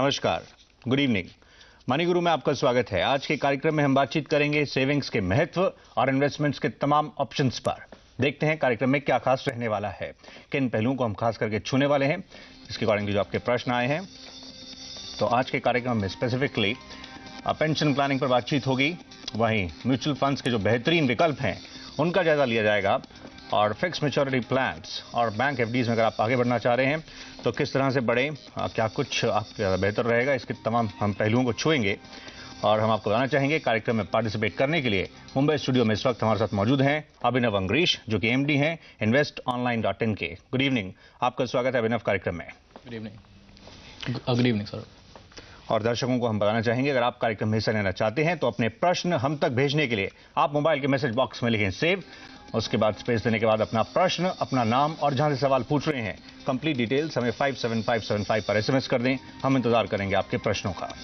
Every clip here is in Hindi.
नमस्कार, गुड इवनिंग। मनी गुरु में आपका स्वागत है। आज के कार्यक्रम में हम बातचीत करेंगे सेविंग्स के महत्व और इन्वेस्टमेंट्स के तमाम ऑप्शंस पर। देखते हैं कार्यक्रम में क्या खास रहने वाला है, किन पहलुओं को हम खास करके छूने वाले हैं, इसके अकॉर्डिंगली जो आपके प्रश्न आए हैं। तो आज के कार्यक्रम में स्पेसिफिकली पेंशन प्लानिंग पर बातचीत होगी, वहीं म्यूचुअल फंड्स के जो बेहतरीन विकल्प हैं उनका जायजा लिया जाएगा, और फिक्स मैच्योरिटी प्लान्स और बैंक एफडीज में अगर आप आगे बढ़ना चाह रहे हैं तो किस तरह से बढ़े, क्या कुछ आप बेहतर रहेगा, इसके तमाम हम पहलुओं को छुएंगे। और हम आपको बताना चाहेंगे कार्यक्रम में पार्टिसिपेट करने के लिए मुंबई स्टूडियो में इस वक्त हमारे साथ मौजूद हैं अभिनव अंग्रीश, जो कि एमडी हैं investonline.in के। गुड इवनिंग, आपका स्वागत है अभिनव कार्यक्रम में। Good evening sir. और दर्शकों को हम बताना चाहेंगे, अगर आप कार्यक्रम में हिस्सा लेना चाहते हैं तो अपने प्रश्न हम तक भेजने के लिए आप मोबाइल के मैसेज बॉक्स में लिखें सेव, उसके बाद स्पेस देने के बाद अपना प्रश्न, अपना नाम और जहां से सवाल पूछ रहे हैं कंप्लीट डिटेल्स हमें 57575 पर एसएमएस कर दें। हम इंतजार करेंगे आपके प्रश्नों का।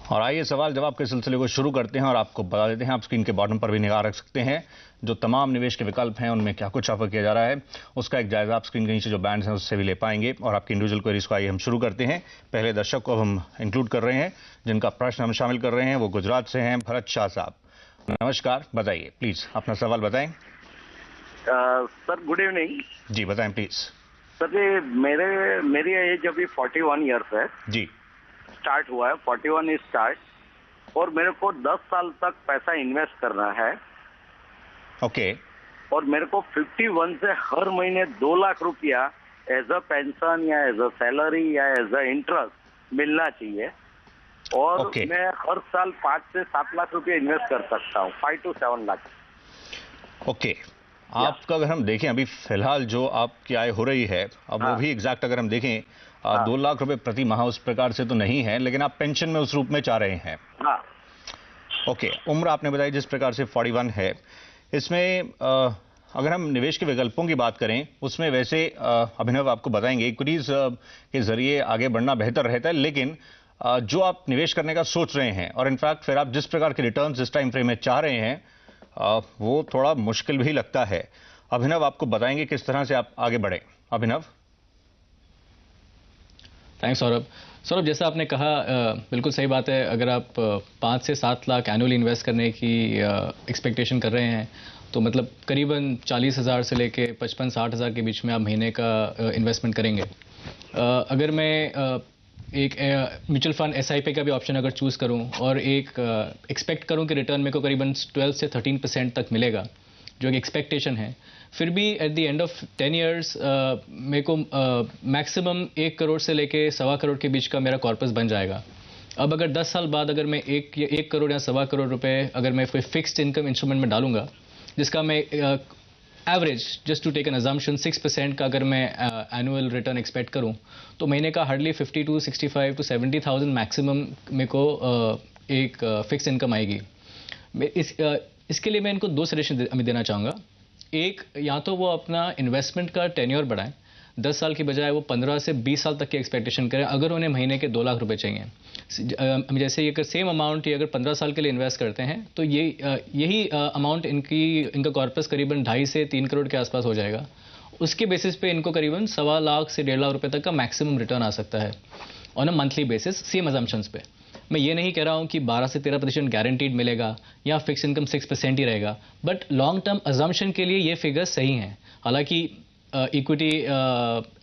और आइए सवाल जवाब के सिलसिले को शुरू करते हैं और आपको बता देते हैं, आप स्क्रीन के बॉटम पर भी निगाह रख सकते हैं, जो तमाम निवेश के विकल्प हैं उनमें क्या कुछ ऑफर किया जा रहा है उसका एक जायजा आप स्क्रीन के नीचे जो बैंड्स हैं उससे भी ले पाएंगे। और आपकी इंडिविजुअल क्वेरीज को आइए हम शुरू करते हैं। पहले दर्शक को हम इंक्लूड कर रहे हैं, जिनका प्रश्न हम शामिल कर रहे हैं वो गुजरात से हैं भरत शाह साहब। नमस्कार, बताइए प्लीज अपना सवाल बताएं। Sir good evening. जी बताएं प्लीज। सर ये मेरी एज अभी 41 ईयर्स है। जी, स्टार्ट हुआ है, 41 इज स्टार्ट, और मेरे को 10 साल तक पैसा इन्वेस्ट करना है। ओके। और मेरे को 51 से हर महीने 2 लाख रुपया एज अ पेंशन या एज अ सैलरी या एज अ इंटरेस्ट मिलना चाहिए। और मैं हर साल 5 से 7 लाख रुपया इन्वेस्ट कर सकता हूँ, 5 to 7 लाख। ओके। आपका अगर हम देखें अभी फिलहाल जो आपकी आय हो रही है, अब वो भी एग्जैक्ट अगर हम देखें 2 लाख रुपए प्रति माह उस प्रकार से तो नहीं है, लेकिन आप पेंशन में उस रूप में चाह रहे हैं। हाँ। ओके। उम्र आपने बताई जिस प्रकार से 41 है, इसमें अगर हम निवेश के विकल्पों की बात करें उसमें वैसे अभिनव आपको बताएंगे इक्विटीज के जरिए आगे बढ़ना बेहतर रहता है, लेकिन जो आप निवेश करने का सोच रहे हैं और इनफैक्ट फिर आप जिस प्रकार के रिटर्न्स इस टाइम फ्रेम में चाह रहे हैं वो थोड़ा मुश्किल भी लगता है। अभिनव आपको बताएंगे किस तरह से आप आगे बढ़े। अभिनव। थैंक्स सौरभ। जैसा आपने कहा बिल्कुल सही बात है। अगर आप 5 से 7 लाख एनुअली इन्वेस्ट करने की एक्सपेक्टेशन कर रहे हैं तो मतलब करीबन 40,000 से लेके 55-60 हज़ार के बीच में आप महीने का इन्वेस्टमेंट करेंगे। अगर मैं एक म्यूचुअल फंड SIP का भी ऑप्शन अगर चूज़ करूं और एक एक्सपेक्ट करूं कि रिटर्न मेरे को करीबन 12 से 13% तक मिलेगा, जो एक एक्सपेक्टेशन है, फिर भी at the end of 10 years मेरे को मैक्सिमम 1 करोड़ से लेके 1.25 करोड़ के बीच का मेरा कॉर्पस बन जाएगा। अब अगर 10 साल बाद अगर मैं 1 करोड़ या 1.25 करोड़ रुपए अगर मैं कोई फिक्स्ड इनकम इंस्ट्रूमेंट में डालूंगा, जिसका मैं average just to take an assumption 6% का अगर मैं एनुअल रिटर्न एक्सपेक्ट करूं, तो महीने का हार्डली 50 to 65 to 70,000 मैक्सिमम मेरे को एक फिक्स इनकम आएगी। इसके लिए मैं इनको 2 सजेशन देना चाहूँगा। एक, या तो वो अपना इन्वेस्टमेंट का टेन्योर बढ़ाएं, 10 साल की बजाय वो 15 से 20 साल तक की एक्सपेक्टेशन करें अगर उन्हें महीने के 2 लाख रुपए चाहिए। जैसे ये अगर सेम अमाउंट ये अगर 15 साल के लिए इन्वेस्ट करते हैं तो यही अमाउंट इनका कॉर्पस करीबन 2.5 से 3 करोड़ के आसपास हो जाएगा। उसके बेसिस पे इनको करीबन 1.25 लाख से 1.5 लाख रुपए तक का मैक्सिमम रिटर्न आ सकता है on a monthly basis, same assumptions पे। मैं ये नहीं कह रहा हूँ कि 12 से 13% गारंटीड मिलेगा या फिक्स इनकम 6% ही रहेगा, बट लॉन्ग टर्म अजम्पशन के लिए ये फिगर्स सही हैं। हालांकि इक्विटी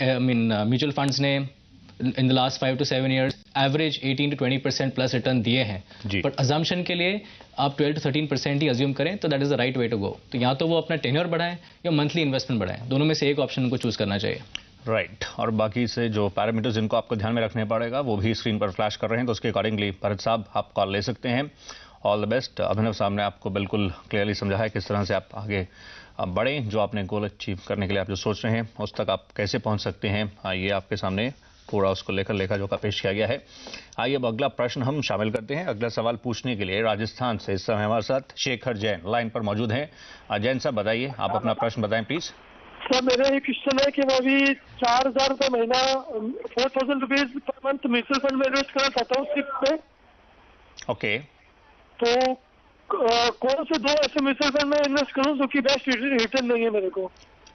म्यूचुअल फंड्स ने in the last 5 to 7 years average 18 to 20% plus return दिए हैं, बट अजम्पशन के लिए आप 12 to 13% ही अज्यूम करें तो that is the right way to go. तो या तो वो अपना टेन्योर बढ़ाएं या मंथली इन्वेस्टमेंट बढ़ाएं, दोनों में से एक ऑप्शन को चूज करना चाहिए। राइट। और बाकी से जो पैरामीटर्स जिनको आपको ध्यान में रखने पड़ेगा वो भी स्क्रीन पर फ्लैश कर रहे हैं, तो उसके अकॉर्डिंगली भरत साहब आप कॉल ले सकते हैं। All the best. अभिनव साहब ने आपको बिल्कुल क्लियरली समझा है किस तरह से आप आगे बढ़ें, जो आपने गोल अचीव करने के लिए आप जो सोच रहे हैं उस तक आप कैसे पहुंच सकते हैं, ये आपके सामने पूरा उसको लेकर लेखा जोखा पेश किया गया है। आइए अब अगला प्रश्न हम शामिल करते हैं। अगला सवाल पूछने के लिए राजस्थान से इस समय हमारे साथ शेखर जैन लाइन पर मौजूद हैं। जैन साहब बताइए, आप अपना प्रश्न बताएं प्लीज। सर मेरा एक क्वेश्चन है कि मैं अभी 4,000 रुपये महीना 4,000 rupees per month mutual fund में इन्वेस्ट करना चाहता हूँ सिप पे। ओके। तो कौन से 2 ऐसे म्यूचुअल फंड में इन्वेस्ट करूँ जो कि बेस्ट रिटर्न देंगे मेरे को?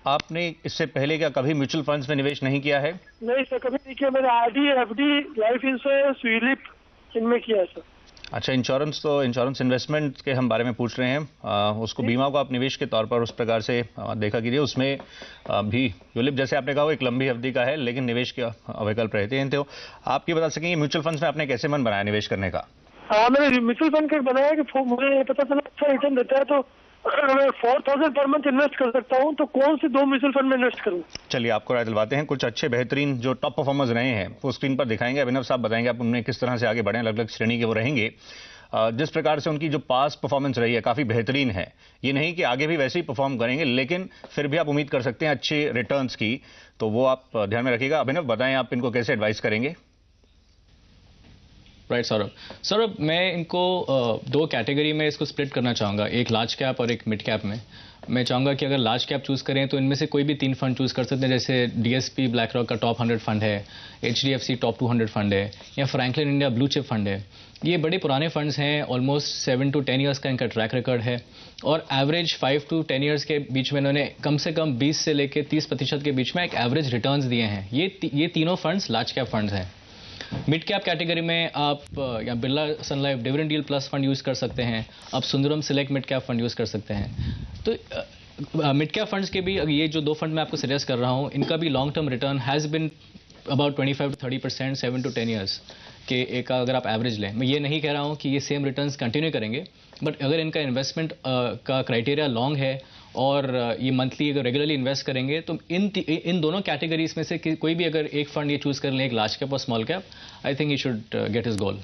आपने इससे पहले क्या कभी म्यूचुअल फंड्स में निवेश नहीं किया है? नहीं सर, कभी नहीं किया। मैंने RD, FD, life insurance, ULIP इनमें किया है सर। अच्छा, इंश्योरेंस इन्वेस्टमेंट के हम बारे में पूछ रहे हैं। उसको बीमा को आप निवेश के तौर पर उस प्रकार से देखा कीजिए। उसमें भी यूलिप जैसे आपने कहा वो एक लंबी अवधि का है, लेकिन निवेश के विकल्प रहते हैं। तो आप ये बता सकेंगे म्यूचुअल फंड्स में आपने कैसे मन बनाया निवेश करने का? हाँ, मैंने म्यूचुअल फंड का बनाया कि मुझे पता चला अच्छा रिटर्न देता है, तो मैं 4000 पर मंथ इन्वेस्ट कर सकता हूँ, तो कौन से 2 म्यूचुअल फंड में इन्वेस्ट करूँ? चलिए आपको राय दिलवाते हैं। कुछ अच्छे बेहतरीन जो टॉप परफॉर्मर्स रहे हैं वो स्क्रीन पर दिखाएंगे। अभिनव साहब बताएंगे आप उनमें किस तरह से आगे बढ़े, अलग अलग श्रेणी के वो रहेंगे। जिस प्रकार से उनकी जो पास्ट परफॉर्मेंस रही है काफी बेहतरीन है। ये नहीं कि आगे भी वैसे ही परफॉर्म करेंगे, लेकिन फिर भी आप उम्मीद कर सकते हैं अच्छे रिटर्न्स की, तो वो आप ध्यान में रखिएगा। अभिनव बताएं आप इनको कैसे एडवाइस करेंगे? राइट सौरभ, मैं इनको 2 कैटेगरी में इसको स्प्लिट करना चाहूँगा, एक लार्ज कैप और एक मिड कैप में। मैं चाहूँगा कि अगर लार्ज कैप चूज़ करें तो इनमें से कोई भी 3 फंड चूज़ कर सकते हैं, जैसे डीएसपी ब्लैक रॉक का टॉप 100 फंड है, एचडीएफसी टॉप 200 फंड है, या Franklin India blue chip fund है। ये बड़े पुराने फंड्स हैं, ऑलमोस्ट 7 to 10 ईयर्स का इनका ट्रैक रिकॉर्ड है, और एवरेज 5 to 10 ईयर्स के बीच में इन्होंने कम से कम 20 से लेकर 30% के बीच में एक एवरेज रिटर्न्स दिए हैं। ये तीनों फंड्स लार्ज कैप फंड्स हैं। मिड कैप कैटेगरी में आप या Birla sun life dividend yield plus fund use कर सकते हैं, आप Sundaram select mid cap fund use कर सकते हैं। तो मिड कैप फंड्स के भी ये जो 2 फंड मैं आपको सजेस्ट कर रहा हूँ, इनका भी long term return has been about 25 to 30%, 7 to 10 years के एक अगर आप एवरेज लें। मैं ये नहीं कह रहा हूँ कि ये सेम रिटर्न्स कंटिन्यू करेंगे, बट अगर इनका इन्वेस्टमेंट का क्राइटेरिया लॉन्ग है और ये मंथली अगर रेगुलरली इन्वेस्ट करेंगे, तो इन दोनों कैटेगरीज में से कोई भी अगर एक फंड ये चूज़ कर लें, एक लार्ज कैप और small cap, I think you should get his goal.